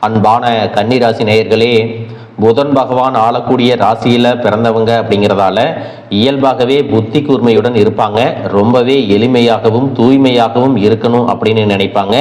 அன்பான கன்னிராசி நேயர்களே, புதன் பகவான் ஆளக்கூடிய ராசியில பிறந்தவங்க அப்படிங்கிறதால இயல்பாகவே புத்தி கூர்மையுடன் இருப்பாங்க. ரொம்பவே எளிமையாகவும் தூய்மையாகவும் இருக்கணும் அப்படின்னு நினைப்பாங்க.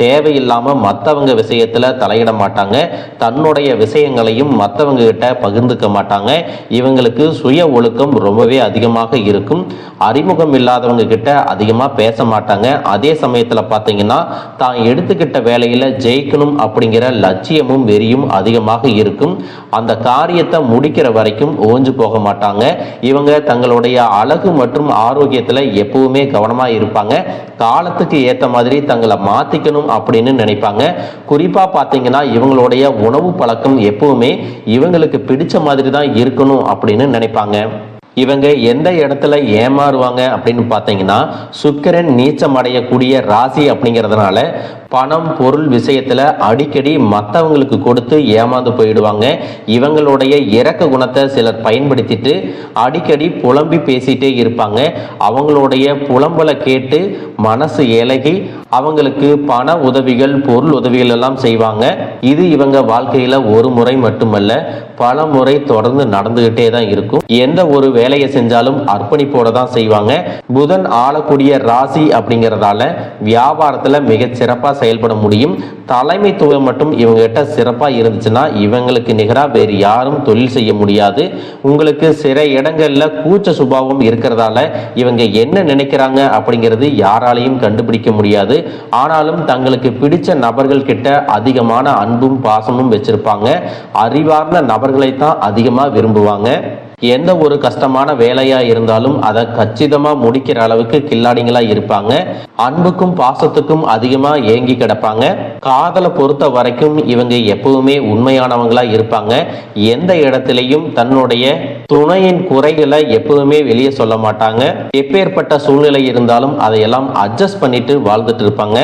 தேவையில்லாம மற்றவங்க விஷயத்துல தலையிட மாட்டாங்க. தன்னுடைய விஷயங்களையும் மற்றவங்க கிட்ட பகிர்ந்துக்க மாட்டாங்க. இவங்களுக்கு சுய ஒழுக்கம் ரொம்பவே அதிகமாக இருக்கும். அறிமுகம் இல்லாதவங்க கிட்ட அதிகமா பேச மாட்டாங்க. அதே சமயத்துல பார்த்தீங்கன்னா தான் எடுத்துக்கிட்ட வேலையில ஜெயிக்கணும் அப்படிங்கிற லட்சியமும் வெறியும் அதிகமாக இருக்கும். அந்த காரியத்தை முடிக்கிற வரைக்கும் ஓஞ்சு போக மாட்டாங்க. இவங்க தங்களுடைய அழகு மற்றும் ஆரோக்கியத்துல எப்பவுமே கவனமா இருப்பாங்க. காலத்துக்கு ஏற்ற மாதிரி தங்களை மாத்திக்கணும் அப்படின்னு நினைப்பாங்க. குறிப்பா பாத்தீங்கன்னா இவங்களுடைய உணவு பழக்கம் எப்பவுமே இவங்களுக்கு பிடிச்ச மாதிரி தான் இருக்கணும் அப்படின்னு நினைப்பாங்க. இவங்க எந்த இடத்துல ஏமாறுவாங்க அப்படின்னு பார்த்தீங்கன்னா சுக்கிரன் நீச்சம் அடையக்கூடிய ராசி அப்படிங்கிறதுனால பணம் பொருள் விஷயத்துல அடிக்கடி மற்றவங்களுக்கு கொடுத்து ஏமாந்து போயிடுவாங்க. இவங்களுடைய இரக்க குணத்தை சிலர் பயன்படுத்திட்டு அடிக்கடி புலம்பி பேசிட்டே இருப்பாங்க. அவங்களுடைய புலம்பலை கேட்டு மனசு இலகி அவங்களுக்கு பண உதவிகள் பொருள் உதவிகள் எல்லாம் செய்வாங்க. இது இவங்க வாழ்க்கையில ஒரு முறை மட்டுமல்ல பல முறை தொடர்ந்து நடந்துகிட்டே தான் இருக்கும். எந்த ஒரு வேலையை செஞ்சாலும் அர்ப்பணிப்போட தான் செய்வாங்க. புதன் ஆளக்கூடிய ராசி அப்படிங்கிறதால வியாபாரத்துல மிக சிறப்பா செயல்பட முடியும். தலைமைத்துவம் மட்டும் இவங்க கிட்ட சிறப்பா இருந்துச்சுன்னா இவங்களுக்கு நிகரா வேறு யாரும் தொழில் செய்ய முடியாது. உங்களுக்கு சில இடங்கள்ல கூச்ச சுபாவம் இருக்கிறதால இவங்க என்ன நினைக்கிறாங்க அப்படிங்கிறது யாராலையும் கண்டுபிடிக்க முடியாது. ஆனாலும் தங்களுக்கு பிடிச்ச நபர்கள் கிட்ட அதிகமான அன்பும் பாசமும் வச்சிருப்பாங்க. அறிவார்ந்த நபர்களை தான் அதிகமா விரும்புவாங்க. எந்த ஒரு கஷ்டமான வேலையா இருந்தாலும் அதை கச்சிதமா முடிக்கிற அளவுக்கு கில்லாடிங்களா இருப்பாங்க. அன்புக்கும் பாசத்துக்கும் அதிகமா ஏங்கி கிடப்பாங்க. காதலை பொறுத்த வரைக்கும் இவங்க எப்பவுமே உண்மையானவங்களா இருப்பாங்க. எந்த இடத்திலையும் தன்னுடைய துணையின் குறைகளை எப்பவுமே வெளியே சொல்ல மாட்டாங்க. எப்பேற்பட்ட சூழ்நிலை இருந்தாலும் அதையெல்லாம் அட்ஜஸ்ட் பண்ணிட்டு வாழ்ந்துட்டு இருப்பாங்க.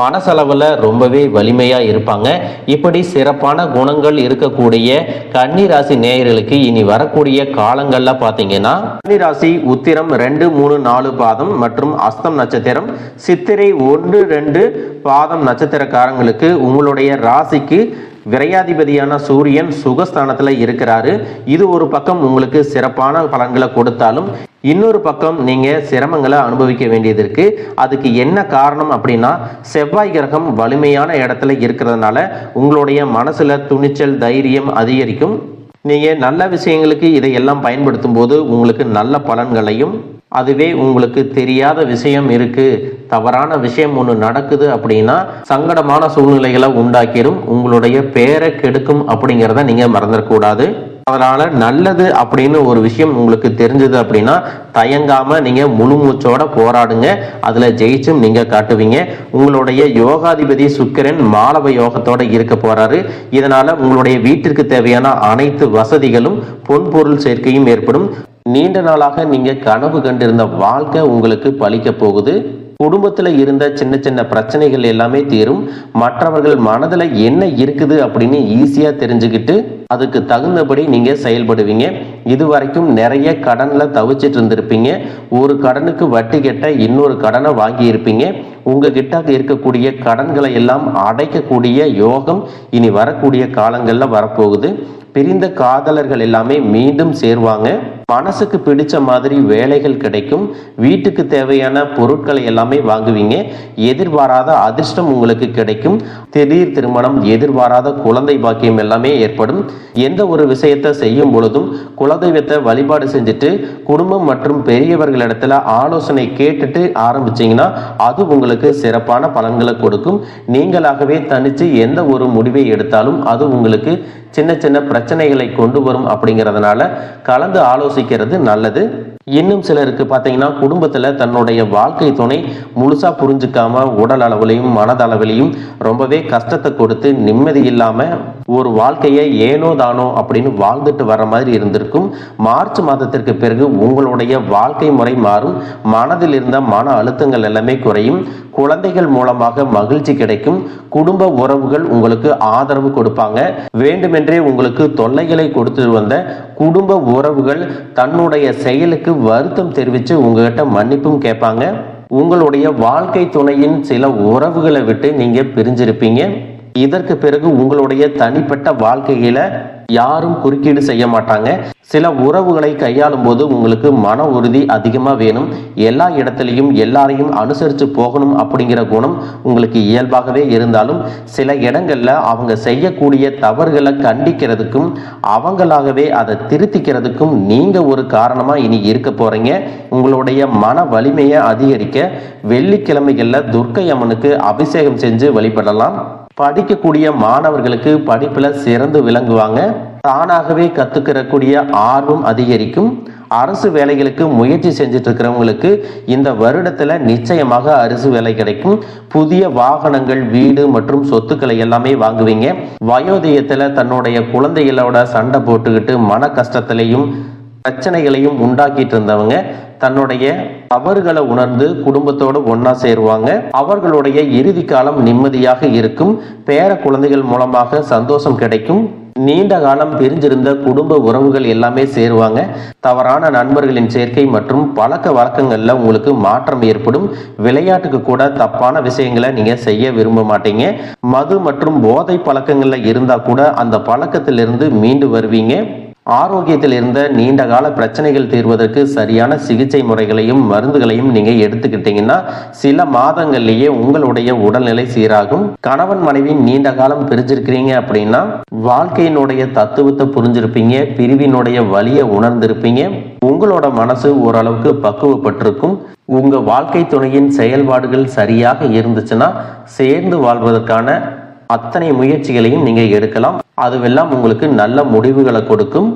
மனசளவில் ரொம்பவே வலிமையா இருப்பாங்க. இப்படி சிறப்பான குணங்கள் இருக்கக்கூடிய கன்னிராசி நேயர்களுக்கு இனி வரக்கூடிய காலங்கள்ல பாத்தீங்கன்னா கன்னிராசி உத்திரம் 2, 3, 4 பாதம் மற்றும் அஸ்தம் நட்சத்திரம், சித்திரை 1, 2 பாதம் நட்சத்திரக்காரங்களுக்கு உங்களுடைய ராசிக்கு விரையாதிபதியான சூரியன் சுகஸ்தானத்துல இருக்கிறாரு. இது ஒரு பக்கம் உங்களுக்கு சிறப்பான பலன்களை கொடுத்தாலும் இன்னொரு பக்கம் நீங்க சிரமங்களை அனுபவிக்க வேண்டியது இருக்கு. அதுக்கு என்ன காரணம் அப்படின்னா செவ்வாய் கிரகம் வலிமையான இடத்துல இருக்கிறதுனால உங்களுடைய மனசுல துணிச்சல் தைரியம் அதிகரிக்கும். நீங்க நல்ல விஷயங்களுக்கு இதையெல்லாம் பயன்படுத்தும் போது உங்களுக்கு நல்ல பலன்களையும், அதுவே உங்களுக்கு தெரியாத விஷயம் இருக்கு தவறான விஷயம் ஒன்று நடக்குது அப்படின்னா சங்கடமான சூழ்நிலைகளை உண்டாக்கிடும், உங்களுடைய பேரை கெடுக்கும் அப்படிங்கிறத நீங்க மறந்துடக்கூடாது. அதனால நல்லது அப்படின்னு ஒரு விஷயம் உங்களுக்கு தெரிஞ்சது அப்படின்னா தயங்காம நீங்க முழு மூச்சோட போராடுங்க. அதுல ஜெயிச்சும் நீங்க காட்டுவீங்க. உங்களுடைய யோகாதிபதி சுக்கிரன் மாலவ யோகத்தோட இருக்க போறாரு. இதனால உங்களுடைய வீட்டிற்கு தேவையான அனைத்து வசதிகளும் பொன்பொருள் சேர்க்கையும் ஏற்படும். நீண்ட நாளாக நீங்க கனவு கண்டிருந்த வாழ்க்கை உங்களுக்கு பலிக்க போகுது. குடும்பத்துல இருந்த சின்ன சின்ன பிரச்சனைகள் எல்லாமே தீரும். மற்றவர்கள் மனதுல என்ன இருக்குது அப்படின்னு ஈஸியா தெரிஞ்சுக்கிட்டு அதுக்கு தகுந்தபடி நீங்க செயல்படுவீங்க. இதுவரைக்கும் நிறைய கடன்ல தவிச்சிட்டு இருந்திருப்பீங்க. ஒரு கடனுக்கு வட்டி கட்ட இன்னொரு கடனை வாங்கி இருப்பீங்க. உங்ககிட்ட இருக்கக்கூடிய கடன்களை எல்லாம் அடைக்கக்கூடிய யோகம் இனி வரக்கூடிய காலங்கள்ல வரப்போகுது. பிரிந்த காதலர்கள் எல்லாமே மீண்டும் சேருவாங்க. மனசுக்கு பிடிச்ச மாதிரி வேலைகள் கிடைக்கும். வீட்டுக்கு தேவையான பொருட்களை எல்லாமே வாங்குவீங்க. எதிர்பாராத அதிர்ஷ்டம் உங்களுக்கு கிடைக்கும். திடீர் திருமணம், எதிர்பாராத குழந்தை பாக்கியம் எல்லாமே ஏற்படும். எந்த ஒரு விஷயத்தை செய்யும் பொழுதும் குலதெய்வத்தை வழிபாடு செஞ்சுட்டு குடும்பம் மற்றும் பெரியவர்களிடத்துல ஆலோசனை கேட்டுட்டு ஆரம்பிச்சீங்கன்னா அது உங்களுக்கு சிறப்பான பலன்களை கொடுக்கும். நீங்களாகவே தனிச்சு எந்த ஒரு முடிவை எடுத்தாலும் அது உங்களுக்கு சின்ன சின்ன பிரச்சனைகளை கொண்டு வரும். அப்படிங்கிறதுனால கலந்து ஆலோசிக்கிறது நல்லது. இன்னும் சிலருக்கு பார்த்தீங்கன்னா குடும்பத்துல தன்னுடைய வாழ்க்கை துணை முழுசா புரிஞ்சுக்காம உடல் அளவிலையும் மனதளவிலையும் ரொம்பவே கஷ்டத்தை கொடுத்து நிம்மதி இல்லாம ஒரு வாழ்க்கையை ஏனோ தானோ அப்படின்னு வாழ்ந்துட்டு வர மாதிரி இருந்திருக்கும். மார்ச் மாதத்திற்கு பிறகு உங்களுடைய வாழ்க்கை முறை மாறும். மனதில் இருந்த மன அழுத்தங்கள் எல்லாமே குறையும். குழந்தைகள் மூலமாக மகிழ்ச்சி கிடைக்கும். குடும்ப உறவுகள் உங்களுக்கு ஆதரவு கொடுப்பாங்க. வேண்டுமென்றே உங்களுக்கு தொல்லைகளை கொடுத்து வந்த குடும்ப உறவுகள் தன்னுடைய செயலுக்கு வருத்தம் தெரிவித்து உங்ககிட்ட மன்னிப்பும் கேட்பாங்க. உங்களுடைய வாழ்க்கை துணையின் சில உறவுகளை விட்டு நீங்க பிரிஞ்சிருப்பீங்க. இதற்கு பிறகு உங்களுடைய தனிப்பட்ட வாழ்க்கையில யாரும் குறுக்கீடு செய்ய மாட்டாங்க. சில உறவுகளை கையாளும் போது உங்களுக்கு மன உறுதி அதிகமாக வேணும். எல்லா இடத்துலையும் எல்லாரையும் அனுசரித்து போகணும் அப்படிங்கிற குணம் உங்களுக்கு இயல்பாகவே இருந்தாலும் சில இடங்கள்ல அவங்க செய்யக்கூடிய தவறுகளை கண்டிக்கிறதுக்கும் அவங்களாகவே அதை திருத்திக்கிறதுக்கும் நீங்க ஒரு காரணமா இனி இருக்க போறீங்க. உங்களுடைய மன வலிமையை அதிகரிக்க வெள்ளிக்கிழமைகள்ல துர்க்கை அம்மனுக்கு அபிஷேகம் செஞ்சு வழிபடலாம். படிக்கக்கூடிய மாணவர்களுக்கு படிப்புல சிறந்து விளங்குவாங்க. தானாகவே கத்துக்கிறக்கூடிய ஆர்வம் அதிகரிக்கும். அரசு வேலைகளுக்கு முயற்சி செஞ்சுட்டு இருக்கிறவங்களுக்கு இந்த வருடத்துல நிச்சயமாக அரசு வேலை கிடைக்கும். புதிய வாகனங்கள், வீடு மற்றும் சொத்துக்களை எல்லாமே வாங்குவீங்க. வயோதயத்துல தன்னுடைய குழந்தைகளோட சண்டை போட்டுக்கிட்டு மன கஷ்டத்திலையும் பிரச்சனைகளையும் உண்டாக்கிட்டு இருந்தவங்க தன்னுடைய தவறுகளை உணர்ந்து குடும்பத்தோடு ஒன்னா சேருவாங்க. அவர்களுடைய இறுதி காலம் நிம்மதியாக இருக்கும். பேர குழந்தைகள் மூலமாக சந்தோஷம் கிடைக்கும். நீண்ட காலம் பிரிஞ்சிருந்த குடும்ப உறவுகள் எல்லாமே சேருவாங்க. தவறான நண்பர்களின் சேர்க்கை மற்றும் பழக்க வழக்கங்கள்ல உங்களுக்கு மாற்றம் ஏற்படும். விளையாட்டுக்கு கூட தப்பான விஷயங்களை நீங்க செய்ய விரும்ப மாட்டீங்க. மது மற்றும் போதை பழக்கங்கள்ல இருந்தா கூட அந்த பழக்கத்திலிருந்து மீண்டு வருவீங்க. ஆரோக்கியத்தில் இருந்த நீண்ட கால பிரச்சனைகள் தீர்வதற்கு சரியான சிகிச்சை முறைகளையும் மருந்துகளையும் நீங்க எடுத்துக்கிட்டீங்கன்னா சில மாதங்கள்லயே உங்களுடைய உடல்நிலை சீராகும். கணவன் மனைவி நீண்ட காலம் பிரிஞ்சிருக்கிறீங்க அப்படின்னா வாழ்க்கையினுடைய தத்துவத்தை புரிஞ்சிருப்பீங்க. பிரிவினுடைய வலியை உணர்ந்திருப்பீங்க. உங்களோட மனசு ஓரளவுக்கு பக்குவப்பட்டிருக்கும். உங்க வாழ்க்கை துணையின் செயல்பாடுகள் சரியாக இருந்துச்சுன்னா சேர்ந்து வாழ்வதற்கான அத்தனை முயற்சிகளையும் நீங்க எடுக்கலாம். அதுவெல்லாம் உங்களுக்கு நல்ல முடிவுகளை கொடுக்கும்.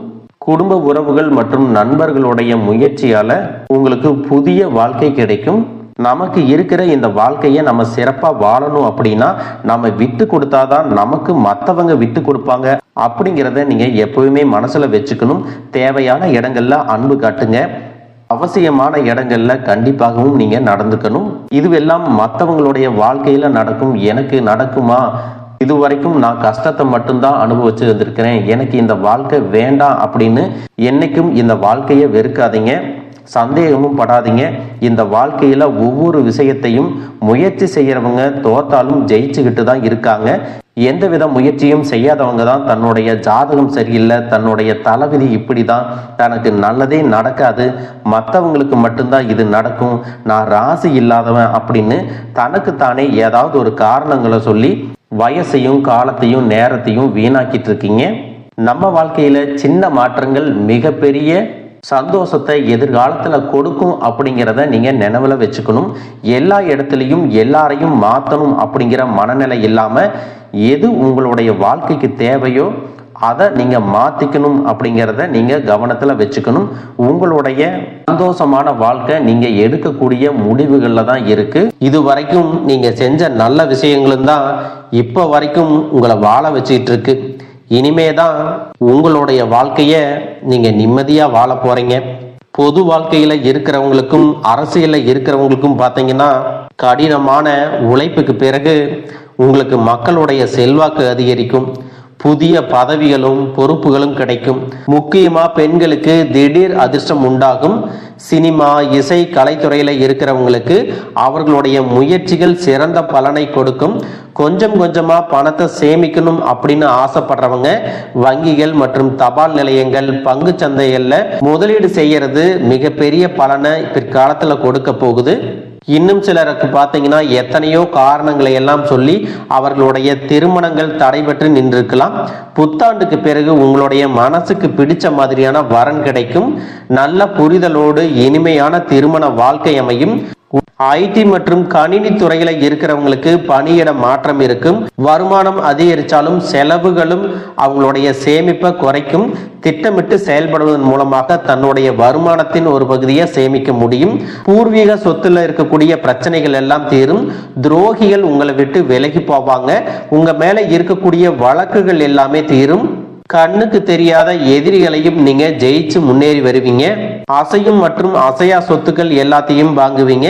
குடும்ப உறவுகள் மற்றும் நண்பர்களுடைய முயற்சியால உங்களுக்கு புதிய வாழ்க்கை கிடைக்கும். நமக்கு இருக்கிற இந்த வாழ்க்கையை நம்ம சிறப்பா வாழணும் அப்படின்னா நம்ம விட்டு கொடுத்தாதான் நமக்கு மற்றவங்க விட்டு கொடுப்பாங்க அப்படிங்கிறத நீங்க எப்பவுமே மனசுல வச்சுக்கணும். தேவையான இடங்கள்ல அன்பு காட்டுங்க. அவசியமான இடங்கள்ல கண்டிப்பாகவும் நீங்க நடந்துக்கணும். இதுவெல்லாம் மற்றவங்களுடைய வாழ்க்கையில நடக்கும். எனக்கு நடக்குமா? இதுவரைக்கும் நான் கஷ்டத்தை மட்டும்தான் அனுபவிச்சு வந்திருக்கிறேன், எனக்கு இந்த வாழ்க்கை வேண்டாம் அப்படின்னு என்னைக்கும் இந்த வாழ்க்கையை வெறுக்காதீங்க. சந்தேகமும் படாதீங்க. இந்த வாழ்க்கையில ஒவ்வொரு விஷயத்தையும் முயற்சி செய்யறவங்க தோத்தாலும் ஜெயிச்சுக்கிட்டு தான் இருக்காங்க. எந்தவித முயற்சியும் செய்யாதவங்க தான் தன்னுடைய ஜாதகம் சரியில்லை, தன்னுடைய தலைவிதி இப்படிதான், தனக்கு நல்லதே நடக்காது, மற்றவங்களுக்கு மட்டும்தான் இது நடக்கும், நான் ராசி இல்லாதவன் அப்படின்னு தனக்குத்தானே ஏதாவது ஒரு காரணங்களை சொல்லி வயசையும் காலத்தையும் நேரத்தையும் வீணாக்கிட்டு இருக்கீங்க. நம்ம வாழ்க்கையில சின்ன மாற்றங்கள் மிகப்பெரிய சந்தோஷத்தை எதிர்காலத்துல கொடுக்கும் அப்படிங்கிறத நீங்க நினைவுல வச்சுக்கணும். எல்லா இடத்துலையும் எல்லாரையும் மாற்றணும் அப்படிங்கிற மனநிலை இல்லாம எது உங்களுடைய வாழ்க்கைக்கு தேவையோ அதை நீங்க மாத்திக்கணும் அப்படிங்கிறத நீங்க கவனத்துல வச்சுக்கணும். உங்களுடைய சந்தோஷமான வாழ்க்கை நீங்க எடுக்கக்கூடிய முடிவுகள்ல தான் இருக்கு. இது வரைக்கும் நீங்க செஞ்ச நல்ல விஷயங்களும் தான் இப்ப வரைக்கும் உங்களை வாழ வச்சுக்கிட்டு இருக்கு. இனிமேதான் உங்களுடைய வாழ்க்கைய நீங்க நிம்மதியா வாழ போறீங்க. பொது வாழ்க்கையில இருக்கிறவங்களுக்கும் அரசியல்ல இருக்கிறவங்களுக்கும் பார்த்தீங்கன்னா கடினமான உழைப்புக்கு பிறகு உங்களுக்கு மக்களுடைய செல்வாக்கு அதிகரிக்கும். புதிய பதவிகளும் பொறுப்புகளும் கிடைக்கும். முக்கியமா பெண்களுக்கு திடீர் அதிர்ஷ்டம் உண்டாகும். சினிமா, இசை, கலைத்துறையில இருக்கிறவங்களுக்கு அவர்களுடைய முயற்சிகள் சிறந்த பலனை கொடுக்கும். கொஞ்சம் கொஞ்சமா பணத்தை சேமிக்கணும் அப்படின்னு ஆசைப்படுறவங்க வங்கிகள் மற்றும் தபால் நிலையங்கள், பங்கு சந்தைகள்ல முதலீடு செய்யறது மிகப்பெரிய பலனை பிற்காலத்துல கொடுக்க போகுது. இன்னும் சிலருக்கு பார்த்தீங்கன்னா எத்தனையோ காரணங்களை எல்லாம் சொல்லி அவர்களுடைய திருமணங்கள் தடைபட்டு நின்றிருக்கலாம். புத்தாண்டுக்கு பிறகு உங்களுடைய மனசுக்கு பிடிச்ச மாதிரியான வரன் கிடைக்கும். நல்ல புரிதலோடு இனிமையான திருமண வாழ்க்கை அமையும். ஐடி மற்றும் கணினி துறையில இருக்கிறவங்களுக்கு பணியிட மாற்றம் இருக்கும். வருமானம் அதிகரித்தாலும் செலவுகளும் அவங்களுடைய சேமிப்பை குறைக்கும். திட்டமிட்டு செயல்படுவதன் மூலமாக தன்னுடைய வருமானத்தின் ஒரு பகுதியை சேமிக்க முடியும். பூர்வீக சொத்துல இருக்கக்கூடிய பிரச்சனைகள் எல்லாம் தீரும். துரோகிகள் உங்களை விட்டு விலகி போவாங்க. உங்க மேல இருக்கக்கூடிய வழக்குகள் எல்லாமே தீரும். கண்ணுக்கு தெரியாத எதிரிகளையும் நீங்க ஜெயிச்சு முன்னேறி வருவீங்க. அசையும் மற்றும் அசையா சொத்துக்கள் எல்லாத்தையும் வாங்குவீங்க.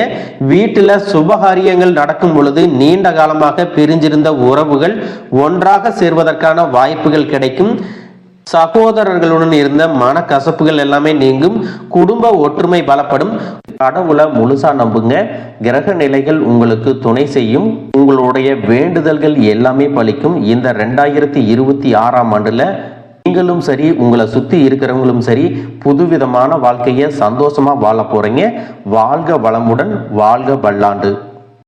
வீட்டுல சுபகாரியங்கள் நடக்கும் பொழுது நீண்ட காலமாக பிரிஞ்சிருந்த உறவுகள் ஒன்றாக சேர்வதற்கான வாய்ப்புகள் கிடைக்கும். சகோதரர்களுடன் இருந்த மனக்கசப்புகள் எல்லாமே நீங்கும். குடும்ப ஒற்றுமை பலப்படும். கடவுளை முழுசா நம்புங்க. கிரக நிலைகள் உங்களுக்கு துணை செய்யும். உங்களுடைய வேண்டுதல்கள் எல்லாமே பலிக்கும். இந்த 2026ஆம் ஆண்டுல நீங்களும் சரி, உங்களை சுத்தி இருக்கிறவங்களும் சரி, புதுவிதமான வாழ்க்கையை சந்தோஷமா வாழ போறீங்க. வாழ்க வளமுடன், வாழ்க பல்லாண்டு.